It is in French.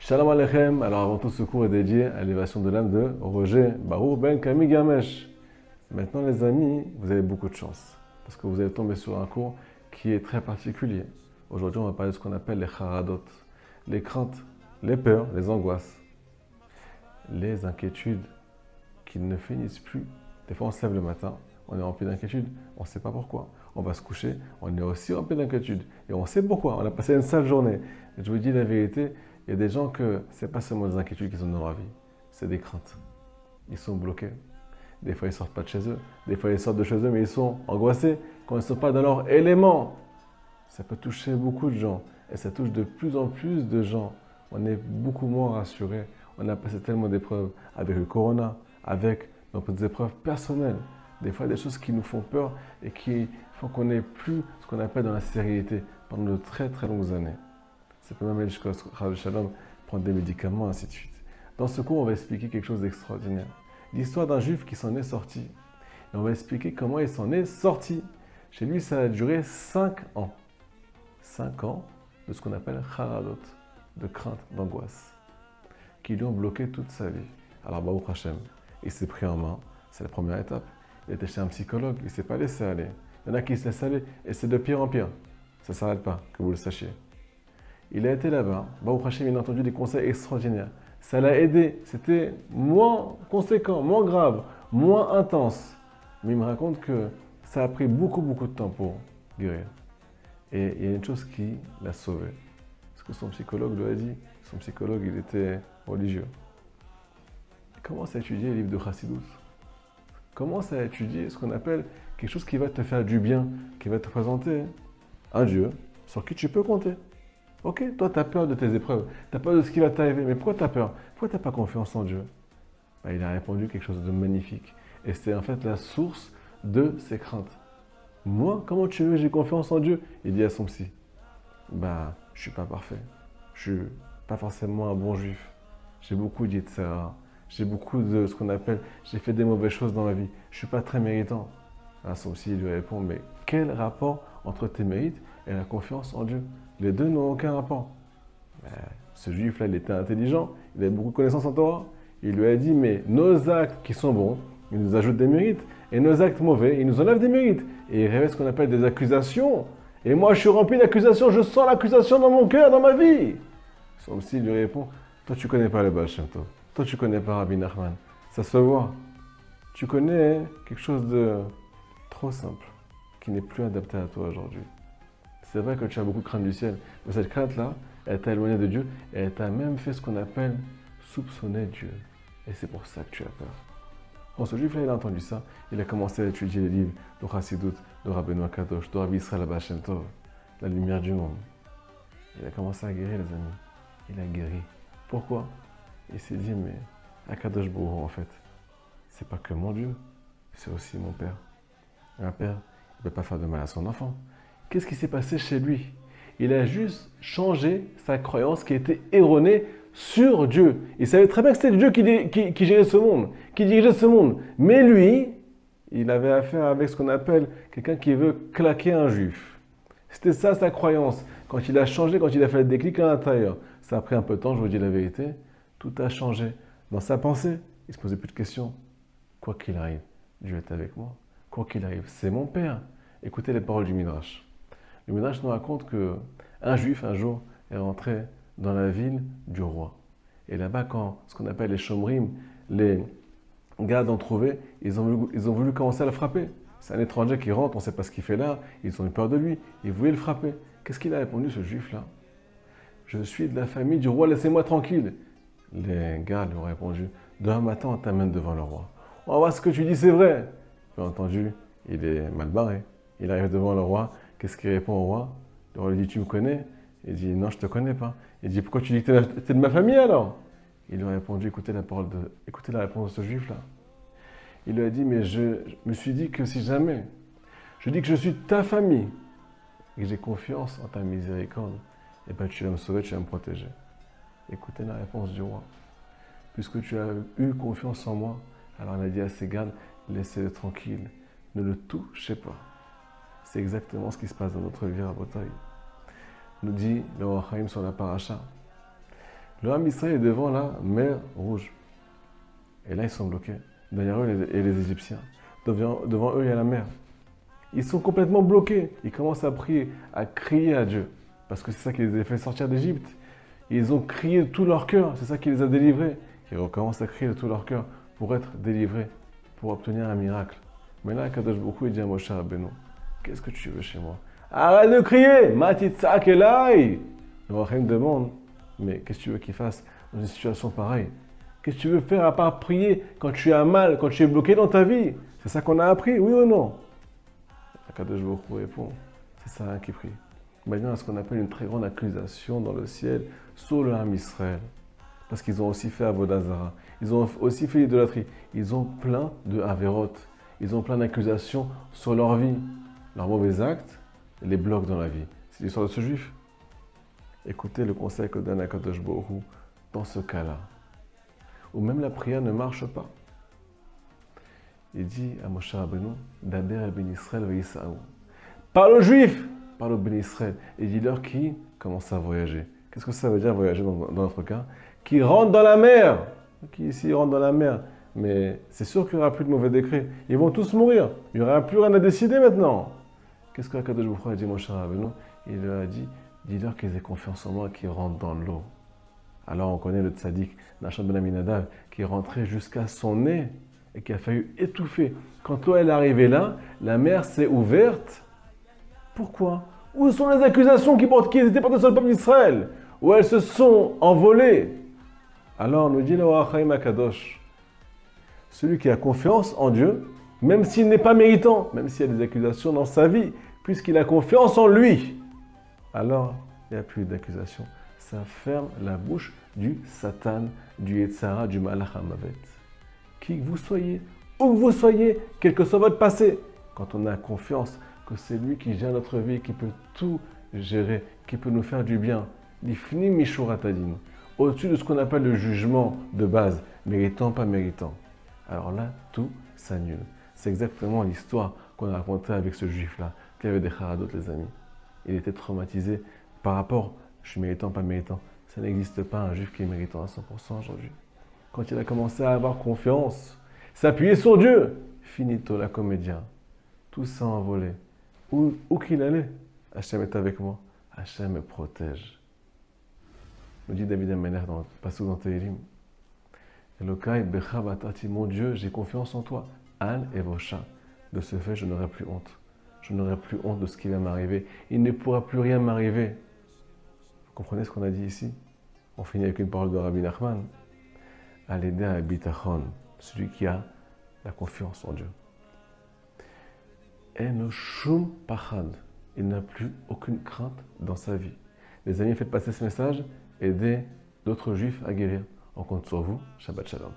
Shalom Aleichem. Alors avant tout, ce cours est dédié à l'élévation de l'âme de Roger Baruch Ben Camille Gamesh. Maintenant les amis, vous avez beaucoup de chance parce que vous allez tomber sur un cours qui est très particulier. Aujourd'hui, on va parler de ce qu'on appelle les charadot, les craintes, les peurs, les angoisses, les inquiétudes qui ne finissent plus. Des fois, on se lève le matin, on est rempli d'inquiétudes, on ne sait pas pourquoi. On va se coucher, on est aussi rempli d'inquiétudes et on sait pourquoi. On a passé une sale journée. Et je vous dis la vérité, il y a des gens que ce n'est pas seulement des inquiétudes qu'ils ont dans leur vie, c'est des craintes. Ils sont bloqués. Des fois, ils ne sortent pas de chez eux. Des fois, ils sortent de chez eux, mais ils sont angoissés quand ils ne sont pas dans leur élément. Ça peut toucher beaucoup de gens et ça touche de plus en plus de gens. On est beaucoup moins rassurés. On a passé tellement d'épreuves avec le corona, avec nos petites épreuves personnelles. Des fois, des choses qui nous font peur et qui font qu'on n'ait plus ce qu'on appelle dans la sérénité pendant de très très longues années. Ça peut même aller jusqu'à Shalom, prendre des médicaments, ainsi de suite. Dans ce cours, on va expliquer quelque chose d'extraordinaire. L'histoire d'un juif qui s'en est sorti. Et on va expliquer comment il s'en est sorti. Chez lui, ça a duré 5 ans. 5 ans de ce qu'on appelle charadot, de crainte, d'angoisse, qui lui ont bloqué toute sa vie. Alors, Baruch Hashem, il s'est pris en main. C'est la première étape. Il était chez un psychologue, il ne s'est pas laissé aller. Il y en a qui se laissent aller et c'est de pire en pire. Ça ne s'arrête pas, que vous le sachiez. Il a été là-bas. Baruch Hashem, il a entendu des conseils extraordinaires. Ça l'a aidé. C'était moins conséquent, moins grave, moins intense. Mais il me raconte que ça a pris beaucoup de temps pour guérir. Et il y a une chose qui l'a sauvé. Parce que son psychologue lui a dit, son psychologue, il était religieux. Il commence à étudier les livres de Chassidut. Commence à étudier ce qu'on appelle quelque chose qui va te faire du bien, qui va te présenter un Dieu sur qui tu peux compter. Ok, toi tu as peur de tes épreuves, tu as peur de ce qui va t'arriver, mais pourquoi tu as peur? Pourquoi tu n'as pas confiance en Dieu? Il a répondu quelque chose de magnifique. Et c'est en fait la source de ses craintes. Moi, comment tu veux, j'ai confiance en Dieu? Il dit à son psy, je ne suis pas parfait, je ne suis pas forcément un bon juif, j'ai beaucoup d'Yitzhara. J'ai beaucoup de ce qu'on appelle, j'ai fait des mauvaises choses dans ma vie. Je ne suis pas très méritant. Alors son psy lui répond, mais quel rapport entre tes mérites et la confiance en Dieu? Les deux n'ont aucun rapport. Ce juif-là, il était intelligent, il avait beaucoup de connaissances en Torah. Il lui a dit, mais nos actes qui sont bons, ils nous ajoutent des mérites. Et nos actes mauvais, ils nous enlèvent des mérites. Et il révèle ce qu'on appelle des accusations. Et moi, je suis rempli d'accusations, je sens l'accusation dans mon cœur, dans ma vie. Son psy lui répond, toi, tu ne connais pas le Baal Shem Tov. Toi, tu ne connais pas Rabbi Nachman. Ça se voit. Tu connais quelque chose de trop simple, qui n'est plus adapté à toi aujourd'hui. C'est vrai que tu as beaucoup de crainte du ciel, mais cette crainte-là, elle t'a éloigné de Dieu et elle t'a même fait ce qu'on appelle soupçonner Dieu. Et c'est pour ça que tu as peur. Quand ce juif-là, il a entendu ça, il a commencé à étudier les livres de Chassidut, de Rabbeinu Kadosh, de Rabbi Israël Abba Shem Tov, la lumière du monde. Il a commencé à guérir, les amis. Il a guéri. Pourquoi? Il s'est dit, mais Akadosh Baruch Hu, en fait, c'est pas que mon Dieu, c'est aussi mon Père. Un père, il ne peut pas faire de mal à son enfant. Qu'est-ce qui s'est passé chez lui? Il a juste changé sa croyance qui était erronée sur Dieu. Il savait très bien que c'était Dieu qui gérait ce monde, qui dirigeait ce monde. Mais lui, il avait affaire avec ce qu'on appelle quelqu'un qui veut claquer un juif. C'était ça sa croyance. Quand il a changé, quand il a fait le déclic à l'intérieur, ça a pris un peu de temps, je vous dis la vérité. Tout a changé. Dans sa pensée, il ne se posait plus de questions. Quoi qu'il arrive, Dieu est avec moi. Quoi qu'il arrive, c'est mon Père. Écoutez les paroles du Midrash. Le Midrash nous raconte qu'un juif, un jour, est rentré dans la ville du roi. Et là-bas, quand ce qu'on appelle les shomrim, les gardes ont trouvé, ils ont voulu commencer à le frapper. C'est un étranger qui rentre, on ne sait pas ce qu'il fait là, ils ont eu peur de lui, ils voulaient le frapper. Qu'est-ce qu'il a répondu, ce juif-là? Je suis de la famille du roi, laissez-moi tranquille. Les gardes lui ont répondu, demain matin, on t'amène devant le roi. On va voir ce que tu dis, c'est vrai. Bien entendu, il est mal barré. Il arrive devant le roi. Qu'est-ce qu'il répond au roi? Le roi lui dit, tu me connais? Il dit, non, je ne te connais pas. Il dit, pourquoi tu dis que tu es de ma famille alors? Il lui a répondu, écoutez la réponse de ce juif-là. Il lui a dit, mais je me suis dit que si jamais je dis que je suis ta famille et que j'ai confiance en ta miséricorde, eh bien tu vas me sauver, tu vas me protéger. Écoutez la réponse du roi. Puisque tu as eu confiance en moi, alors il a dit à ses gardes, laissez-le tranquille, ne le touchez pas. C'est exactement ce qui se passe dans notre vie à Botaï. Nous dit le Roi Chaim sur la paracha. Le Ham Israël est devant la mer Rouge. Et là, ils sont bloqués. Derrière eux, et les Égyptiens. Devant eux, il y a la mer. Ils sont complètement bloqués. Ils commencent à prier, à crier à Dieu. Parce que c'est ça qui les a fait sortir d'Égypte. Ils ont crié de tout leur cœur. C'est ça qui les a délivrés. Ils recommencent à crier de tout leur cœur pour être délivrés, pour obtenir un miracle. Mais là, Kadosh Baruch Hu, il dit à Moshe Rabbeinu, qu'est-ce que tu veux chez moi? Arrête de crier! Matitzak elai! Le Rachem demande, mais qu'est-ce que tu veux qu'il fasse dans une situation pareille? Qu'est-ce que tu veux faire à part prier quand tu as mal, quand tu es bloqué dans ta vie? C'est ça qu'on a appris, oui ou non? Kadosh Baruch Hu répond, c'est ça qui prie. Maintenant, à ce qu'on appelle une très grande accusation dans le ciel sur le Ham Israël. Parce qu'ils ont aussi fait Avodah Zara. Ils ont aussi fait l'idolâtrie. Ils ont plein de Averot. Ils ont plein d'accusations sur leur vie. Leurs mauvais actes les bloquent dans la vie. C'est l'histoire de ce juif. Écoutez le conseil que donne Akadosh Baruch Hu dans ce cas-là. Où même la prière ne marche pas. Il dit à Moshe Rabbeinu, Daber el ben Israël ve'Yisa'u. Parle aux juifs, parle aux ben Israël. Et dis-leur qui commence à voyager. Qu'est-ce que ça veut dire voyager dans notre cas? Qui rentrent dans la mer. Qui ici rentrent dans la mer. Mais c'est sûr qu'il n'y aura plus de mauvais décrets. Ils vont tous mourir. Il n'y aura plus rien à décider maintenant. Qu'est-ce que Akadosh Baruch Hu a dit Moshe Rabbeinu? Il leur a dit, dis-leur qu'ils aient confiance en moi, qu'ils rentrent dans l'eau. Alors on connaît le tzaddik, Nachshon ben Aminadav, qui est rentré jusqu'à son nez et qui a failli étouffer. Quand l'eau est arrivée là, la mer s'est ouverte. Pourquoi? Où sont les accusations qui étaient portées sur le peuple d'Israël? Où elles se sont envolées? Alors nous dit le Rachaim Akadosh, celui qui a confiance en Dieu, même s'il n'est pas méritant, même s'il y a des accusations dans sa vie, puisqu'il a confiance en lui, alors il n'y a plus d'accusations. Ça ferme la bouche du Satan, du Yetzara, du Malach HaMavet. Qui que vous soyez, où que vous soyez, quel que soit votre passé, quand on a confiance que c'est lui qui gère notre vie, qui peut tout gérer, qui peut nous faire du bien, l'ifni mishuratadin, au-dessus de ce qu'on appelle le jugement de base, méritant, pas méritant. Alors là, tout s'annule. C'est exactement l'histoire qu'on a racontée avec ce juif-là, qui avait des charadot, les amis. Il était traumatisé par rapport, je suis méritant, pas méritant. Ça n'existe pas un juif qui est méritant à 100% aujourd'hui. Quand il a commencé à avoir confiance, s'appuyer sur Dieu, finito la comédia. Tout s'est envolé. Où qu'il allait, Hachem est avec moi. Hachem me protège. Me dit David Amener dans le passage dans Tehillim. Elokai becha batati, mon Dieu, j'ai confiance en toi. Al et Vosha. De ce fait, je n'aurai plus honte. Je n'aurai plus honte de ce qui va m'arriver. Il ne pourra plus rien m'arriver. Vous comprenez ce qu'on a dit ici? On finit avec une parole de Rabbi Nachman. Al-Eda bitachon, celui qui a la confiance en Dieu. En shum pachad, il n'a plus aucune crainte dans sa vie. Les amis, faites passer ce message, aidez d'autres juifs à guérir. On compte sur vous. Shabbat Shalom.